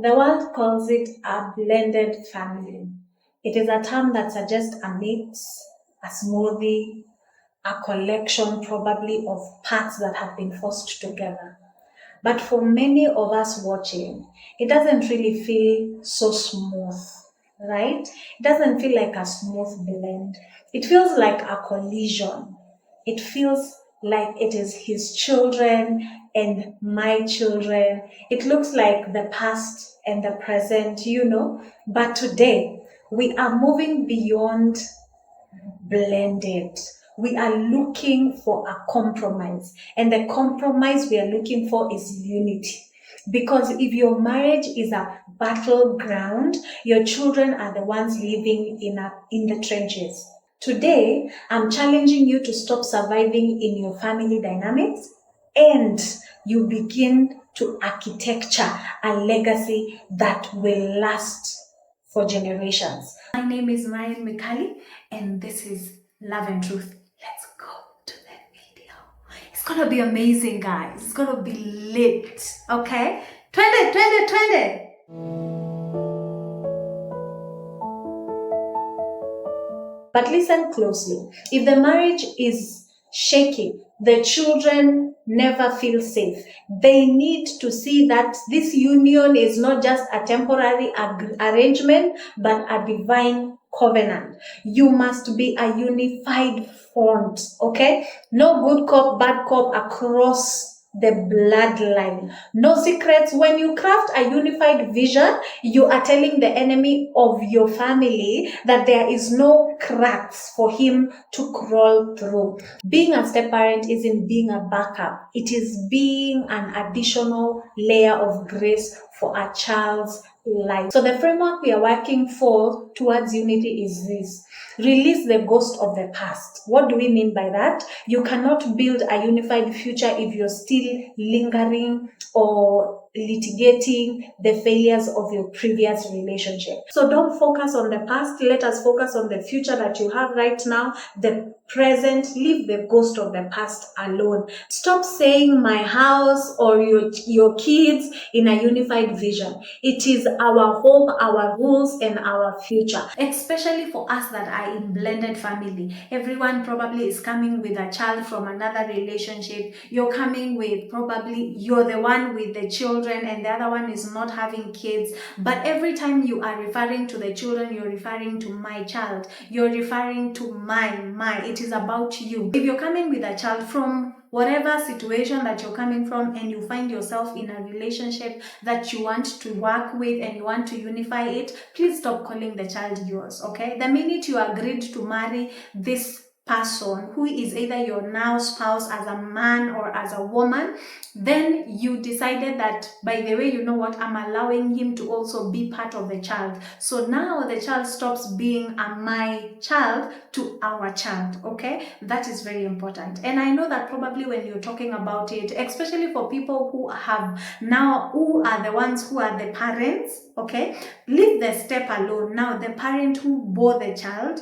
The world calls it a blended family. It is a term that suggests a mix, a smoothie, a collection probably of parts that have been forced together. But for many of us watching, it doesn't really feel so smooth, right? It doesn't feel like a smooth blend. It feels like a collision. It feels like it is his children and my children. It looks like the past and the present. But today, we are moving beyond blended. We are looking for a compromise, and the compromise we are looking for is unity. Because if your marriage is a battleground, your children are the ones living in the trenches. Today, I'm challenging you to stop surviving in your family dynamics and you begin to architecture a legacy that will last for generations. My name is Marian Mikali, and this is Love and Truth. Let's go to the video. It's gonna be amazing, guys. It's gonna be lit, okay? 20. But listen closely. If the marriage is shaky, the children never feel safe. They need to see that this union is not just a temporary arrangement, but a divine covenant. You must be a unified front, okay? No good cop, bad cop across the bloodline. No secrets. When you craft a unified vision, you are telling the enemy of your family that there is no cracks for him to crawl through. Being a step parent isn't being a backup. It is being an additional layer of grace for a child's life. So the framework we are working for towards unity is this. Release the ghost of the past. What do we mean by that? You cannot build a unified future if you're still lingering or litigating the failures of your previous relationship. So don't focus on the past. Let us focus on the future that you have right now, the present. Leave the ghost of the past alone. Stop saying my house or your kids in a unified vision. It is our home, our rules, and our future. Especially for us that are in blended family. Everyone probably is coming with a child from another relationship. You're coming with you're the one with the children and the other one is not having kids. But every time you are referring to the children, you're referring to my child. You're referring to my. It is about you. If you're coming with a child from whatever situation that you're coming from and you find yourself in a relationship that you want to work with and you want to unify it, please stop calling the child yours, okay? The minute you agreed to marry this person who is either your now spouse as a man or as a woman, then you decided that, by the way, you know what, I'm allowing him to also be part of the child. So now the child stops being a my child to our child, okay? That is very important. And I know that probably when you're talking about it, especially for people who are the ones who are the parents, okay? Leave the step alone. Now the parent who bore the child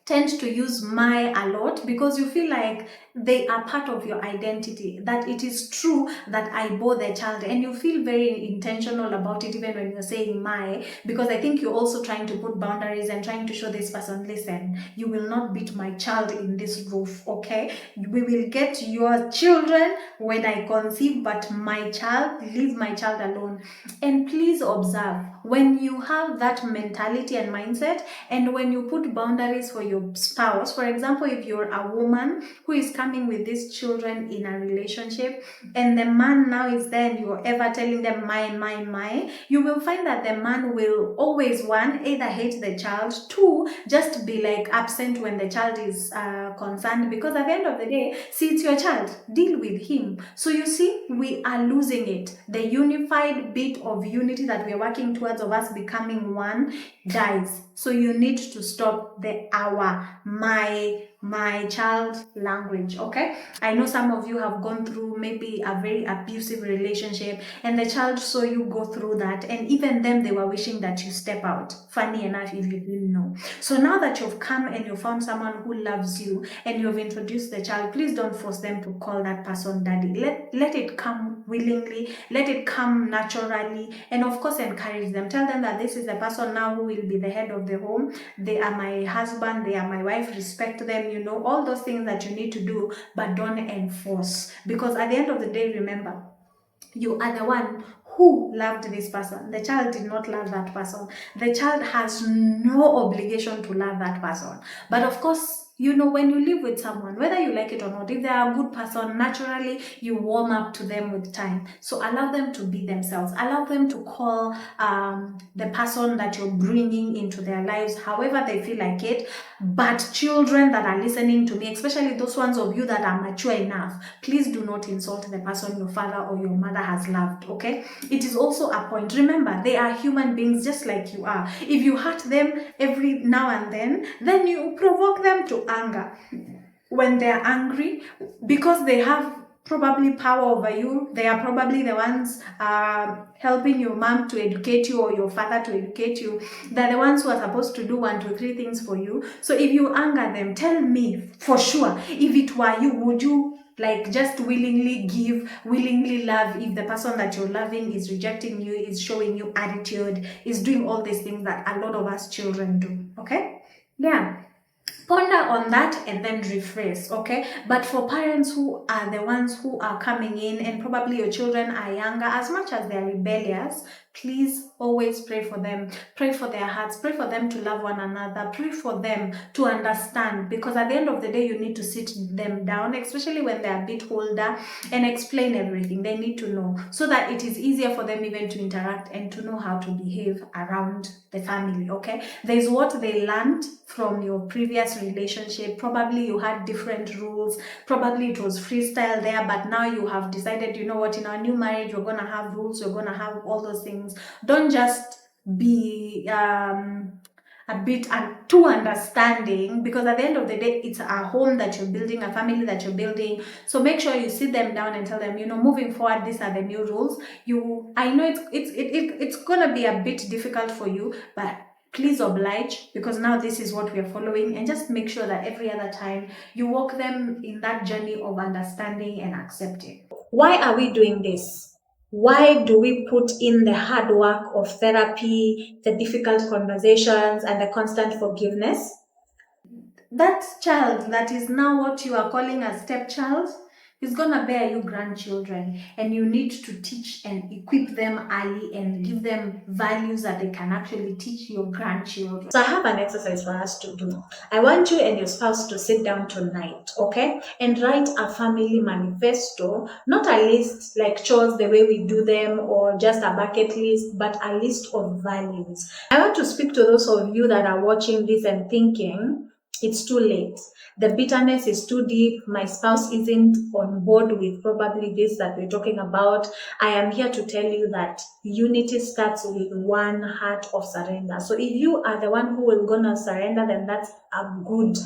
tend to use my a lot because you feel like they are part of your identity, that it is true that I bore the child, and you feel very intentional about it even when you're saying my, because I think you're also trying to put boundaries and trying to show this person, listen, you will not beat my child in this roof, okay? We will get your children when I conceive, but my child, leave my child alone. And please observe, when you have that mentality and mindset, and when you put boundaries for your spouse, for example, if you're a woman who is coming with these children in a relationship and the man now is there and you're ever telling them my, you will find that the man will always, one, either hate the child, two, just be like absent when the child is concerned, because at the end of the day, see, it's your child, deal with him. So you see, we are losing it. The unified bit of unity that we are working towards, of us becoming one, dies. So you need to stop the our, my, my child language. Okay, I know some of you have gone through maybe a very abusive relationship, and the child saw you go through that, and even them, they were wishing that you step out. Funny enough, if you didn't know. So now that you've come and you found someone who loves you and you've introduced the child, please don't force them to call that person daddy. Let it come willingly, let it come naturally, and of course encourage them. Tell them that this is the person now who will be the head of the home. They are my husband, they are my wife, respect them, you know, all those things that you need to do, but don't enforce. Because at the end of the day, remember, you are the one who loved this person. The child did not love that person. The child has no obligation to love that person. But of course, you know, when you live with someone, whether you like it or not, if they are a good person, naturally you warm up to them with time. So allow them to be themselves. Allow them to call the person that you're bringing into their lives however they feel like it. But children that are listening to me, especially those ones of you that are mature enough, please do not insult the person your father or your mother has loved, okay? It is also a point. Remember, they are human beings just like you are. If you hurt them every now and then you provoke them to anger. When they're angry, because they have probably power over you, they are probably the ones helping your mom to educate you or your father to educate you. They're the ones who are supposed to do 1, 2, 3 things for you. So if you anger them, tell me for sure, if it were you, would you like just willingly give, willingly love, if the person that you're loving is rejecting you, is showing you attitude, is doing all these things that a lot of us children do? Okay, yeah. Ponder on that and then rephrase, okay? But for parents who are the ones who are coming in and probably your children are younger, as much as they're rebellious, please always pray for them. Pray for their hearts. Pray for them to love one another. Pray for them to understand, because at the end of the day, you need to sit them down, especially when they're a bit older, and explain everything. They need to know so that it is easier for them even to interact and to know how to behave around the family, okay? There's what they learned from your previous relationship. Probably you had different rules. Probably it was freestyle there, but now you have decided, you know what, in our new marriage, we're going to have rules. We're going to have all those things. Don't just be a bit too understanding, because at the end of the day, it's a home that you're building, a family that you're building. So make sure you sit them down and tell them, you know, moving forward, these are the new rules. I know it's gonna be a bit difficult for you, but please oblige, because now this is what we are following, and just make sure that every other time you walk them in that journey of understanding and accepting. Why are we doing this? Why do we put in the hard work of therapy, the difficult conversations, and the constant forgiveness? That child that is now what you are calling a stepchild is going to bear you grandchildren, and you need to teach and equip them early and give them values that they can actually teach your grandchildren. So I have an exercise for us to do. I want you and your spouse to sit down tonight, okay, and write a family manifesto, not a list like chores the way we do them or just a bucket list, but a list of values. I want to speak to those of you that are watching this and thinking, it's too late. The bitterness is too deep. My spouse isn't on board with probably this that we're talking about. I am here to tell you that unity starts with one heart of surrender. So if you are the one who will gonna surrender, then that's a good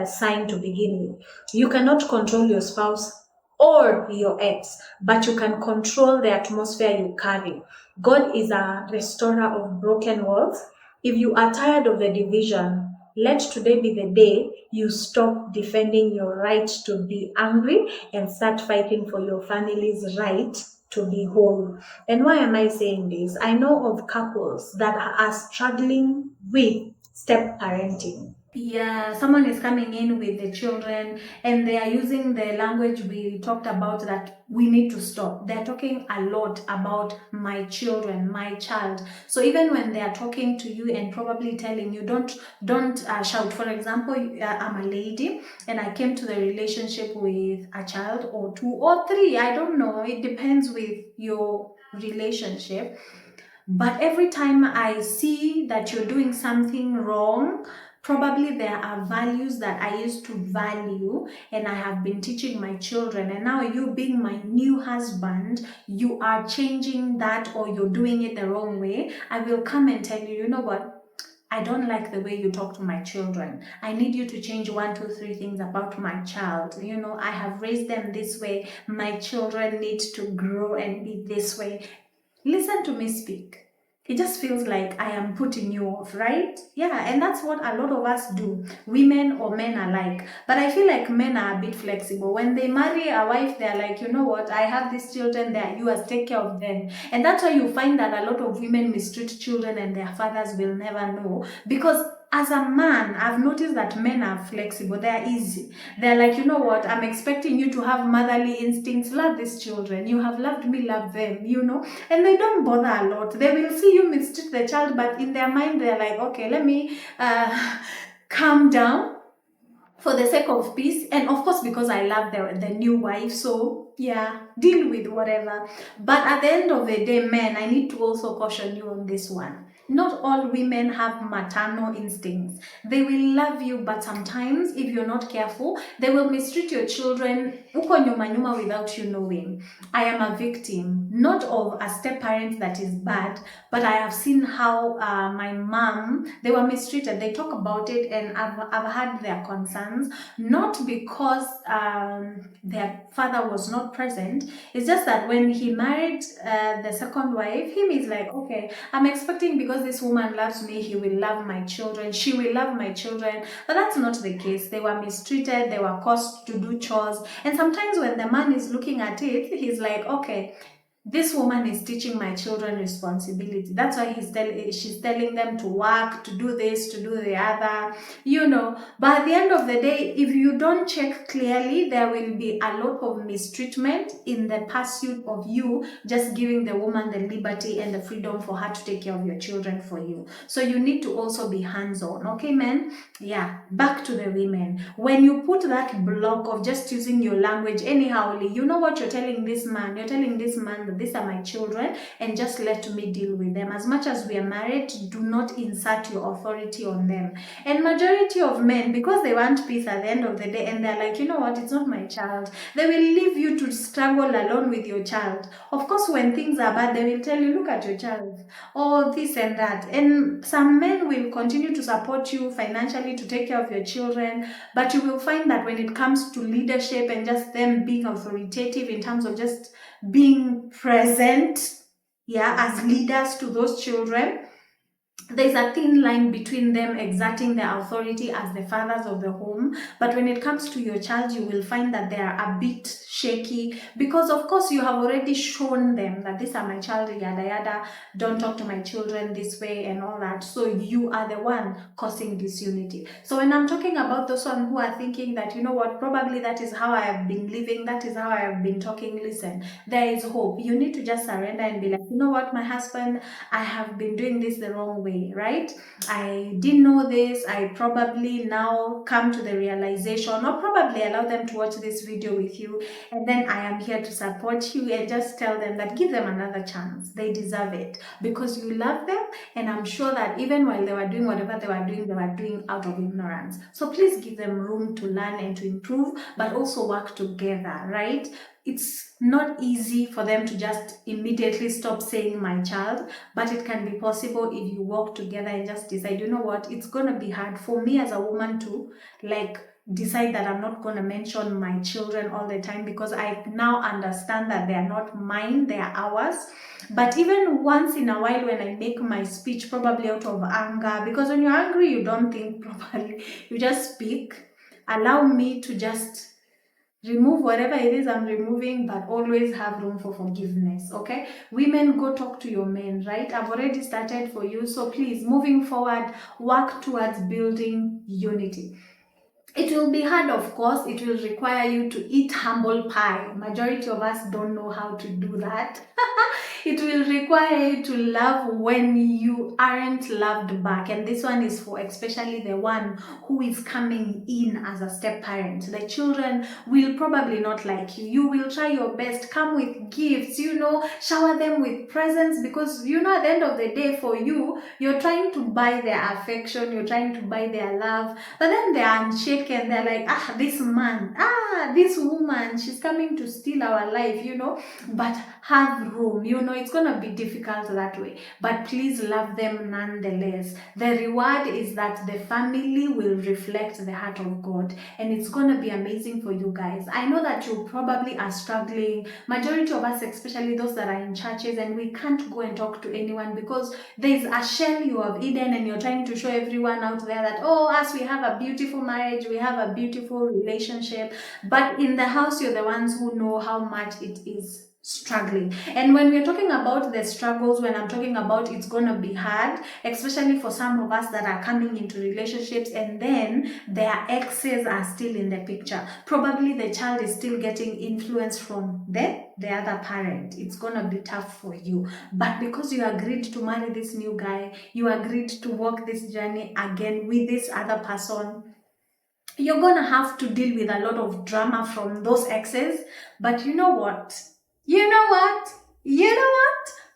sign to begin with. You cannot control your spouse or your ex, but you can control the atmosphere you carry. God is a restorer of broken walls. If you are tired of the division, let today be the day you stop defending your right to be angry and start fighting for your family's right to be whole. And why am I saying this? I know of couples that are struggling with step parenting. Yeah, someone is coming in with the children and they are using the language we talked about that we need to stop. They're talking a lot about my children, my child. So even when they are talking to you and probably telling you, don't shout. For example, I'm a lady and I came to the relationship with a child or 2 or 3. I don't know. It depends with your relationship. But every time I see that you're doing something wrong, probably there are values that I used to value and I have been teaching my children. And now you being my new husband, you are changing that or you're doing it the wrong way. I will come and tell you, you know what? I don't like the way you talk to my children. I need you to change 1, 2, 3 things about my child. I have raised them this way. My children need to grow and be this way. Listen to me speak. It just feels like I am putting you off, right? Yeah, and that's what a lot of us do, women or men alike. But I feel like men are a bit flexible. When they marry a wife, they're like, you know what, I have these children, they're yours, take care of them. And that's why you find that a lot of women mistreat children and their fathers will never know. Because as a man, I've noticed that men are flexible. They're easy. They're like, you know what, I'm expecting you to have motherly instincts. Love these children. You have loved me, love them, And they don't bother a lot. They will see you mistreat the child, but in their mind, they're like, okay, let me calm down for the sake of peace. And of course, because I love the new wife. So yeah, deal with whatever. But at the end of the day, men, I need to also caution you on this one. Not all women have maternal instincts. They will love you, but sometimes, if you're not careful, they will mistreat your children uko nyuma nyuma without you knowing. I am a victim, not of a step-parent that is bad, but I have seen how my mom, they were mistreated. They talk about it, and I've had their concerns, not because their father was not present. It's just that when he married the second wife, him is like, okay, I'm expecting because this woman loves me, he will love my children, she will love my children. But that's not the case. They were mistreated, they were forced to do chores. And sometimes when the man is looking at it, he's like, okay, this woman is teaching my children responsibility. That's why she's telling them to work, to do this, to do the other, But at the end of the day, if you don't check clearly, there will be a lot of mistreatment in the pursuit of you just giving the woman the liberty and the freedom for her to take care of your children for you. So you need to also be hands-on, okay, men? Yeah, back to the women. When you put that block of just using your language anyhowly, you know what you're telling this man? You're telling this man that these are my children and just let me deal with them. As much as we are married, do not insert your authority on them. And majority of men, because they want peace at the end of the day, and they're like, you know what, it's not my child, they will leave you to struggle alone with your child. Of course, when things are bad, they will tell you, look at your child, or this and that. And some men will continue to support you financially to take care of your children, but you will find that when it comes to leadership and just them being authoritative in terms of just being present, as leaders to those children, there's a thin line between them exerting their authority as the fathers of the home. But when it comes to your child, you will find that they are a bit shaky, because of course you have already shown them that these are my child, yada yada, don't talk to my children this way and all that. So you are the one causing disunity. So when I'm talking about those one who are thinking that, you know what, probably that is how I have been living, that is how I have been talking, listen, there is hope. You need to just surrender and be like, you know what, my husband, I have been doing this the wrong way, right? I didn't know this. I probably now come to the realization, or probably allow them to watch this video with you, and then I am here to support you and just tell them that give them another chance. They deserve it because you love them, and I'm sure that even while they were doing whatever they were doing out of ignorance. So please give them room to learn and to improve, but also work together, right? It's not easy for them to just immediately stop saying my child, but it can be possible if you work together and just decide, you know what, it's going to be hard for me as a woman to decide that I'm not going to mention my children all the time, because I now understand that they are not mine, they are ours. But even once in a while when I make my speech, probably out of anger, because when you're angry, you don't think properly, you just speak. Allow me to just remove whatever it is I'm removing, but always have room for forgiveness, okay? Women, go talk to your men, right? I've already started for you, so please, moving forward, work towards building unity. It will be hard, of course. It will require you to eat humble pie. Majority of us don't know how to do that. It will require you to love when you aren't loved back. And this one is for especially the one who is coming in as a step parent. The children will probably not like you. You will try your best. Come with gifts, shower them with presents, because, at the end of the day, for you, you're trying to buy their affection, you're trying to buy their love, but then they are unshaken shaken. They're like, this man, this woman, she's coming to steal our life, but have room, it's gonna be difficult that way, but please love them nonetheless. The reward is that the family will reflect the heart of God, and it's gonna be amazing for you guys. I know that you probably are struggling, majority of us, especially those that are in churches, and we can't go and talk to anyone because there's a shell you have hidden, and you're trying to show everyone out there that, we have a beautiful marriage, we have a beautiful relationship, but in the house you're the ones who know how much it is struggling. And when we're talking about the struggles, when I'm talking about it's gonna be hard, especially for some of us that are coming into relationships and then their exes are still in the picture, probably the child is still getting influence from the other parent, it's gonna be tough for you. But because you agreed to marry this new guy, you agreed to walk this journey again with this other person, you're gonna have to deal with a lot of drama from those exes. But you know what?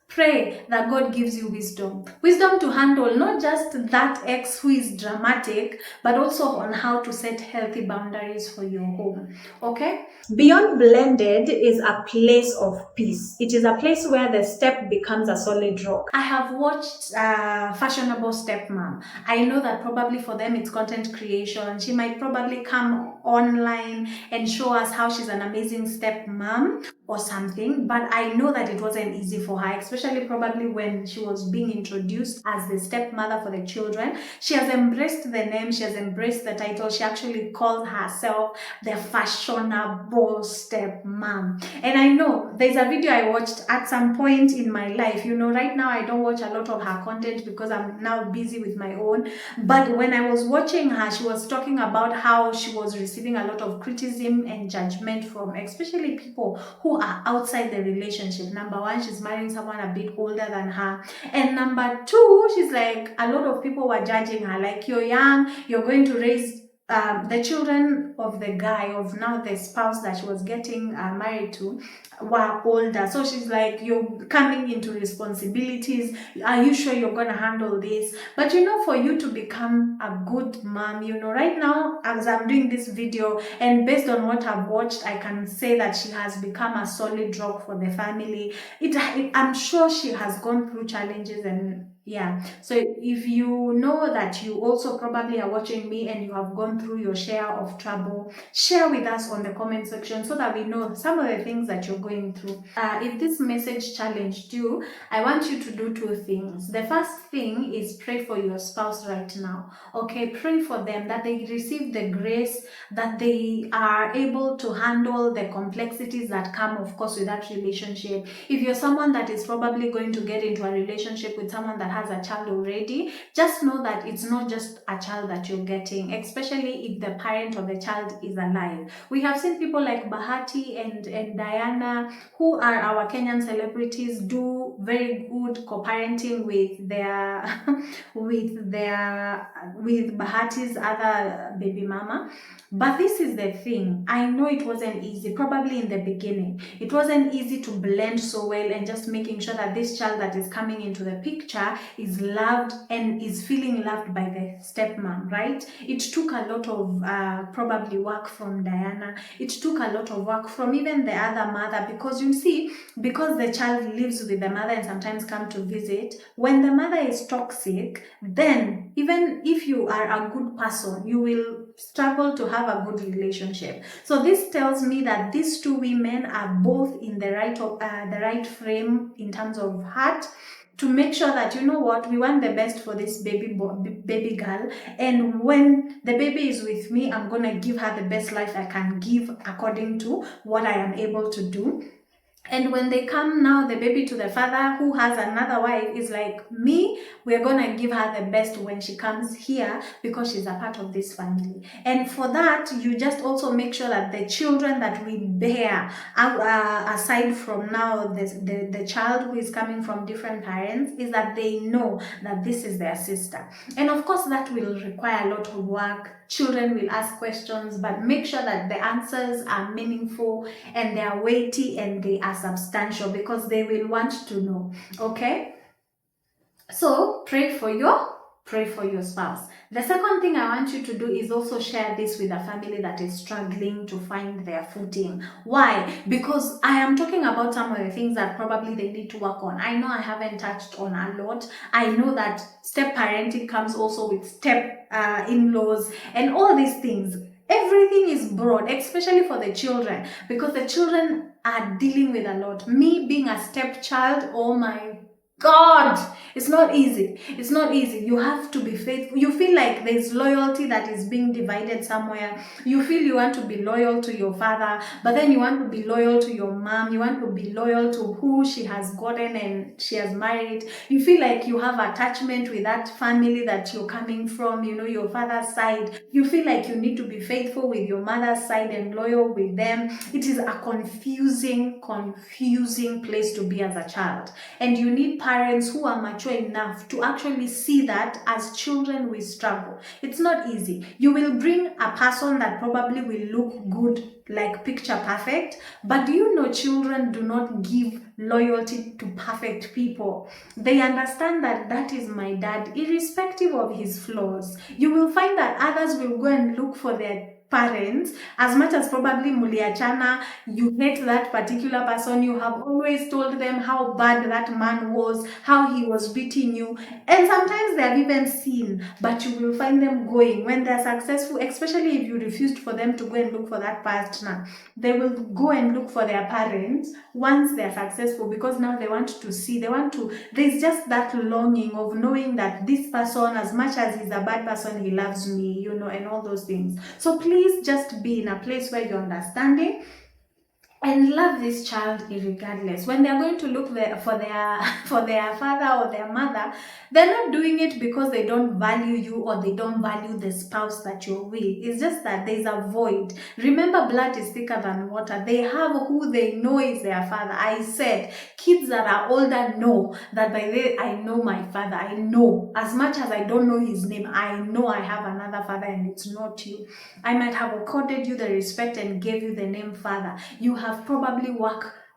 Pray that God gives you wisdom. Wisdom to handle not just that ex who is dramatic, but also on how to set healthy boundaries for your home. Okay? Beyond Blended is a place of peace. It is a place where the step becomes a solid rock. I have watched Fashionable Stepmom. I know that probably for them it's content creation. She might probably come online and show us how she's an amazing stepmom or something, but I know that it wasn't easy for her, especially probably when she was being introduced as the stepmother for the children. She has embraced the name, she has embraced the title, she actually calls herself the fashionable stepmom. And I know there's a video I watched at some point in my life, right now I don't watch a lot of her content because I'm now busy with my own, but when I was watching her, she was talking about how she was receiving a lot of criticism and judgment from especially people who are outside the relationship. Number one, she's marrying someone a bit older than her, and number two, she's like, a lot of people were judging her, like, you're young, you're going to raise the children of the guy, of now the spouse that she was getting married to, were older. So she's like, you're coming into responsibilities, are you sure you're gonna handle this? But for you to become a good mom, right now as I'm doing this video and based on what I've watched, I can say that she has become a solid rock for the family. I'm sure she has gone through challenges, and so if you know that you also probably are watching me and you have gone through your share of trouble, share with us on the comment section so that we know some of the things that you're going through. If this message challenged you, I want you to do two things. The first thing is pray for your spouse right now. Okay, pray for them that they receive the grace, that they are able to handle the complexities that come, of course, with that relationship. If you're someone that is probably going to get into a relationship with someone that has a child already, just know that it's not just a child that you're getting, especially if the parent of the child is alive. We have seen people like Bahati and Diana, who are our Kenyan celebrities, do very good co-parenting with their with Bahati's other baby mama. But this is the thing, I know it wasn't easy, probably in the beginning. It wasn't easy to blend so well and just making sure that this child that is coming into the picture is loved and is feeling loved by the stepmom, right? It took a lot of probably work from Diana. It took a lot of work from even the other mother, because you see, because the child lives with the mother and sometimes come to visit, when the mother is toxic, then even if you are a good person, you will struggle to have a good relationship. So this tells me that these two women are both in the right frame in terms of heart, to make sure that, we want the best for this baby girl, and when the baby is with me, I'm gonna give her the best life I can give according to what I am able to do. And when they come now, the baby to the father who has another wife is like, me, we're gonna give her the best when she comes here because she's a part of this family. And for that, you just also make sure that the children that we bear, aside from now the child who is coming from different parents, is that they know that this is their sister. And of course, that will require a lot of work. Children will ask questions, but make sure that the answers are meaningful and they are weighty and they are substantial, because they will want to know. Okay, so pray for your pray for your spouse. The second thing I want you to do is also share this with a family that is struggling to find their footing. Why? Because I am talking about some of the things that probably they need to work on. I know I haven't touched on a lot. I know that step parenting comes also with step in-laws and all these things. Everything is broad, especially for the children, because the children are dealing with a lot. Me being a stepchild, oh my God, it's not easy. It's not easy. You have to be faithful. You feel like there's loyalty that is being divided somewhere. You feel you want to be loyal to your father, but then you want to be loyal to your mom. You want to be loyal to who she has gotten and she has married. You feel like you have attachment with that family that you're coming from, you know, your father's side. You feel like you need to be faithful with your mother's side and loyal with them. It is a confusing place to be as a child. And you need parents who are mature enough to actually see that as children we struggle. It's not easy. You will bring a person that probably will look good, like picture perfect, but do you know children do not give loyalty to perfect people? They understand that that is my dad, irrespective of his flaws. You will find that others will go and look for their parents, as much as probably muliachana, you hate that particular person, you have always told them how bad that man was, how he was beating you, and sometimes they have even seen, but you will find them going when they're successful, especially if you refused for them to go and look for that partner. They will go and look for their parents once they're successful, because now they want to see, there's just that longing of knowing that this person, as much as he's a bad person, he loves me, you know, and all those things. So please just be in a place where you're understanding and love this child irregardless. When they're going to look for their father or their mother, they're not doing it because they don't value you or they don't value the spouse that you're with. It's just that there's a void. Remember, blood is thicker than water. They have who they know is their father. I said kids that are older know that by the way, I know my father. I know, as much as I don't know his name, I know I have another father and it's not you. I might have accorded you the respect and gave you the name father. You have probably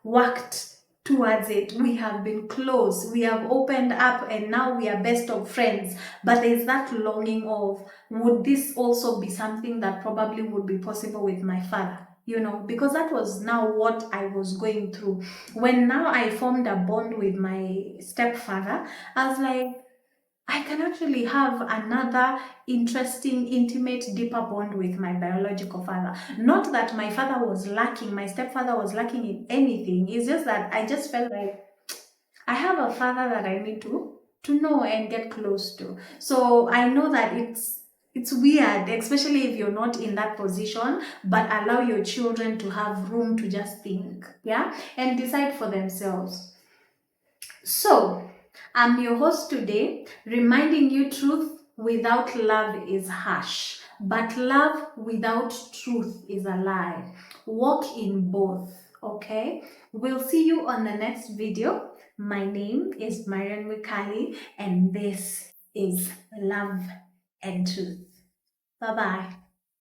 worked towards it. We have been close. We have opened up and now we are best of friends. But there's that longing of, would this also be something that probably would be possible with my father? You know, because that was now what I was going through. When now I formed a bond with my stepfather, I was like, I can actually have another interesting, intimate, deeper bond with my biological father. Not that my father was lacking, my stepfather was lacking in anything. It's just that I just felt like I have a father that I need to know and get close to. So I know that it's weird, especially if you're not in that position, but allow your children to have room to just think, yeah, and decide for themselves. So, I'm your host today, reminding you truth without love is harsh, but love without truth is a lie. Walk in both, okay? We'll see you on the next video. My name is Marian Mikali, and this is Love and Truth. Bye-bye.